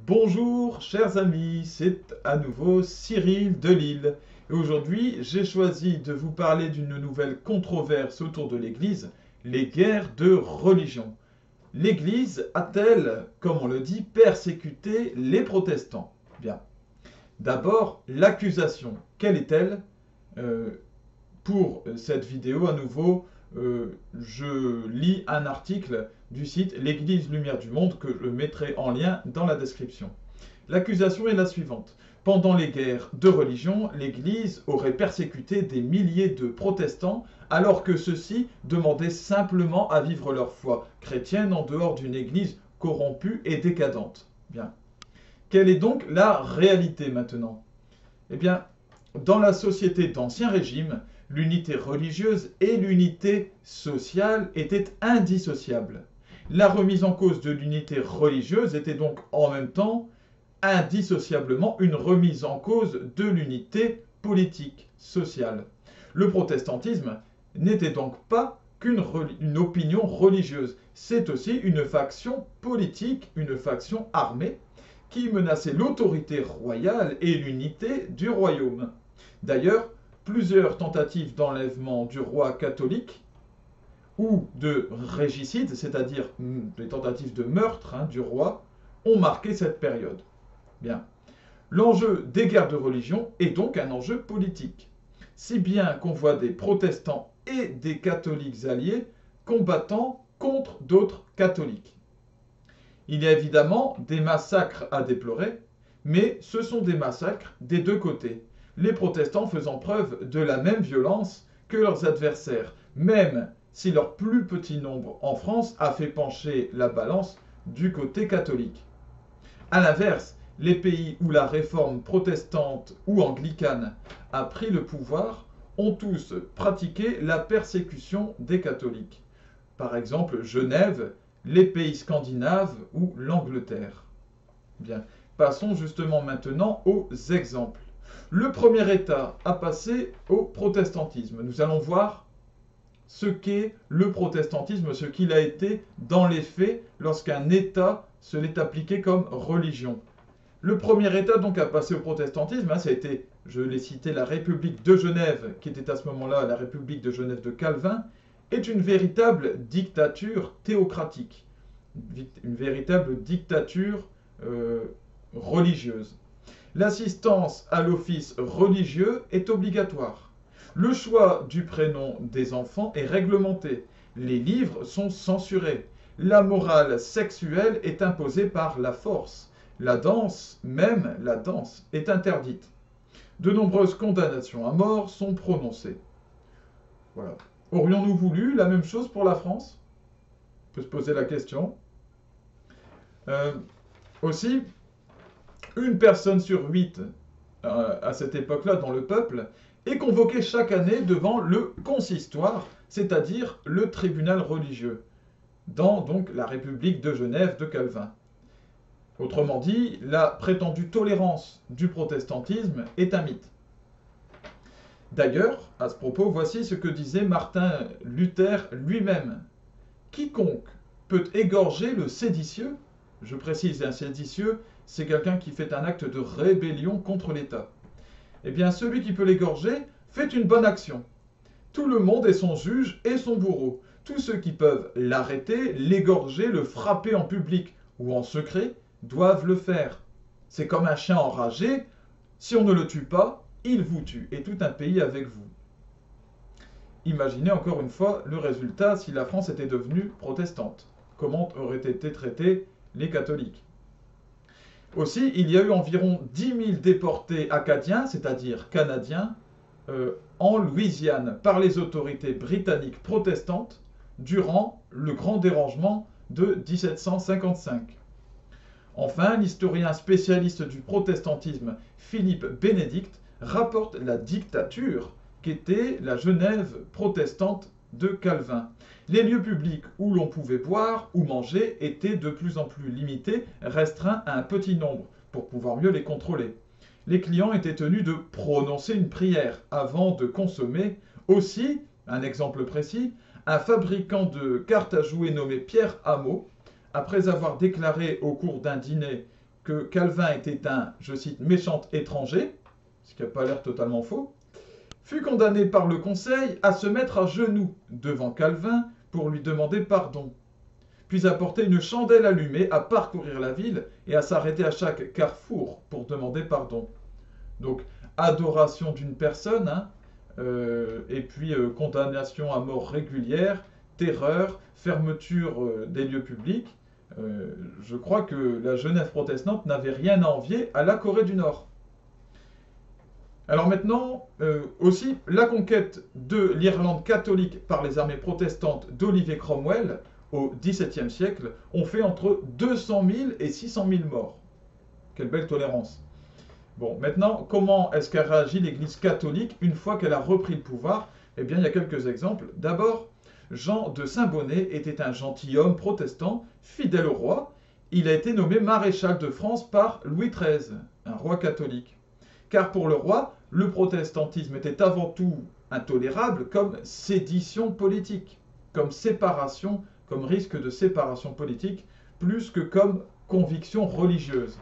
Bonjour chers amis, c'est à nouveau Cyril de Lille. Et aujourd'hui, j'ai choisi de vous parler d'une nouvelle controverse autour de l'Église, les guerres de religion. L'Église a-t-elle, comme on le dit, persécuté les protestants? Bien. D'abord, l'accusation. Quelle est-elle? Pour cette vidéo, à nouveau, je lis un article du site L'Église Lumière du Monde que je mettrai en lien dans la description. L'accusation est la suivante. Pendant les guerres de religion, l'Église aurait persécuté des milliers de protestants alors que ceux-ci demandaient simplement à vivre leur foi chrétienne en dehors d'une Église corrompue et décadente. Bien. Quelle est donc la réalité maintenant? Eh bien, dans la société d'Ancien Régime, l'unité religieuse et l'unité sociale étaient indissociables. La remise en cause de l'unité religieuse était donc en même temps indissociablement une remise en cause de l'unité politique, sociale. Le protestantisme n'était donc pas qu'une opinion religieuse, c'est aussi une faction politique, une faction armée qui menaçait l'autorité royale et l'unité du royaume. D'ailleurs, plusieurs tentatives d'enlèvement du roi catholique ou de régicide, c'est-à-dire des tentatives de meurtre du roi, ont marqué cette période. Bien. L'enjeu des guerres de religion est donc un enjeu politique, si bien qu'on voit des protestants et des catholiques alliés combattant contre d'autres catholiques. Il y a évidemment des massacres à déplorer, mais ce sont des massacres des deux côtés, les protestants faisant preuve de la même violence que leurs adversaires, même si leur plus petit nombre en France a fait pencher la balance du côté catholique. A l'inverse, les pays où la réforme protestante ou anglicane a pris le pouvoir ont tous pratiqué la persécution des catholiques. Par exemple, Genève, les pays scandinaves ou l'Angleterre. Bien, passons justement maintenant aux exemples. Le premier État à passer au protestantisme. Nous allons voir ce qu'est le protestantisme, ce qu'il a été dans les faits lorsqu'un État se l'est appliqué comme religion. Le premier État donc à passer au protestantisme, ça a été, je l'ai cité, la République de Genève, qui était à ce moment-là la République de Genève de Calvin, est une véritable dictature théocratique, une véritable dictature religieuse. L'assistance à l'office religieux est obligatoire. Le choix du prénom des enfants est réglementé. Les livres sont censurés. La morale sexuelle est imposée par la force. La danse, même la danse, est interdite. De nombreuses condamnations à mort sont prononcées. Voilà. Aurions-nous voulu la même chose pour la France? On peut se poser la question. Aussi, une personne sur 8 à cette époque-là dans le peuple est convoquée chaque année devant le consistoire, c'est-à-dire le tribunal religieux, dans donc la République de Genève de Calvin. Autrement dit, la prétendue tolérance du protestantisme est un mythe. D'ailleurs, à ce propos, voici ce que disait Martin Luther lui-même. Quiconque peut égorger le séditieux, je précise, un séditieux, c'est quelqu'un qui fait un acte de rébellion contre l'État. Eh bien, celui qui peut l'égorger fait une bonne action. Tout le monde est son juge et son bourreau. Tous ceux qui peuvent l'arrêter, l'égorger, le frapper en public ou en secret, doivent le faire. C'est comme un chien enragé, si on ne le tue pas, il vous tue, et tout un pays avec vous. Imaginez encore une fois le résultat si la France était devenue protestante. Comment auraient été traités les catholiques? Aussi, il y a eu environ 10 000 déportés acadiens, c'est-à-dire canadiens, en Louisiane par les autorités britanniques protestantes durant le grand dérangement de 1755. Enfin, l'historien spécialiste du protestantisme Philippe Bénédicte rapporte la dictature qu'était la Genève protestante de Calvin. Les lieux publics où l'on pouvait boire ou manger étaient de plus en plus limités, restreints à un petit nombre, pour pouvoir mieux les contrôler. Les clients étaient tenus de prononcer une prière avant de consommer. Aussi, un exemple précis, un fabricant de cartes à jouer nommé Pierre Hameau, après avoir déclaré au cours d'un dîner que Calvin était un, je cite, méchant étranger, ce qui n'a pas l'air totalement faux, fut condamné par le Conseil à se mettre à genoux devant Calvin pour lui demander pardon, puis à porter une chandelle allumée, à parcourir la ville et à s'arrêter à chaque carrefour pour demander pardon. Donc, adoration d'une personne, hein, et puis condamnation à mort régulière, terreur, fermeture des lieux publics. Je crois que la Genève protestante n'avait rien à envier à la Corée du Nord. Alors maintenant, aussi, la conquête de l'Irlande catholique par les armées protestantes d'Oliver Cromwell au XVIIe siècle ont fait entre 200 000 et 600 000 morts. Quelle belle tolérance. Bon, maintenant, comment est-ce qu'a réagi l'Église catholique une fois qu'elle a repris le pouvoir? Eh bien, il y a quelques exemples. D'abord, Jean de Saint-Bonnet était un gentilhomme protestant, fidèle au roi. Il a été nommé maréchal de France par Louis XIII, un roi catholique. Car pour le roi, le protestantisme était avant tout intolérable comme sédition politique, comme séparation, comme risque de séparation politique, plus que comme conviction religieuse.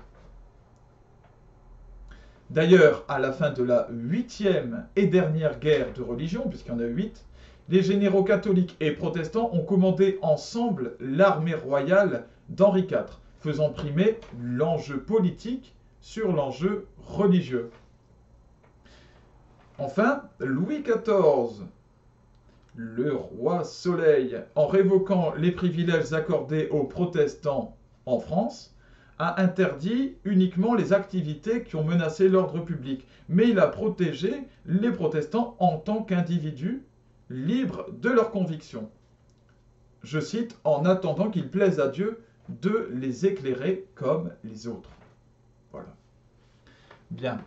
D'ailleurs, à la fin de la 8e et dernière guerre de religion, puisqu'il y en a 8, les généraux catholiques et protestants ont commandé ensemble l'armée royale d'Henri IV, faisant primer l'enjeu politique sur l'enjeu religieux. Enfin, Louis XIV, le roi Soleil, en révoquant les privilèges accordés aux protestants en France, a interdit uniquement les activités qui ont menacé l'ordre public, mais il a protégé les protestants en tant qu'individus libres de leurs convictions. Je cite, en attendant qu'il plaise à Dieu de les éclairer comme les autres. Voilà. Bien.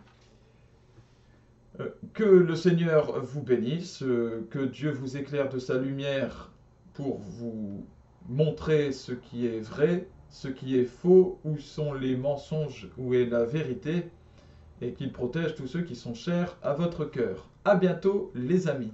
Que le Seigneur vous bénisse, que Dieu vous éclaire de sa lumière pour vous montrer ce qui est vrai, ce qui est faux, où sont les mensonges, où est la vérité, et qu'il protège tous ceux qui sont chers à votre cœur. À bientôt les amis.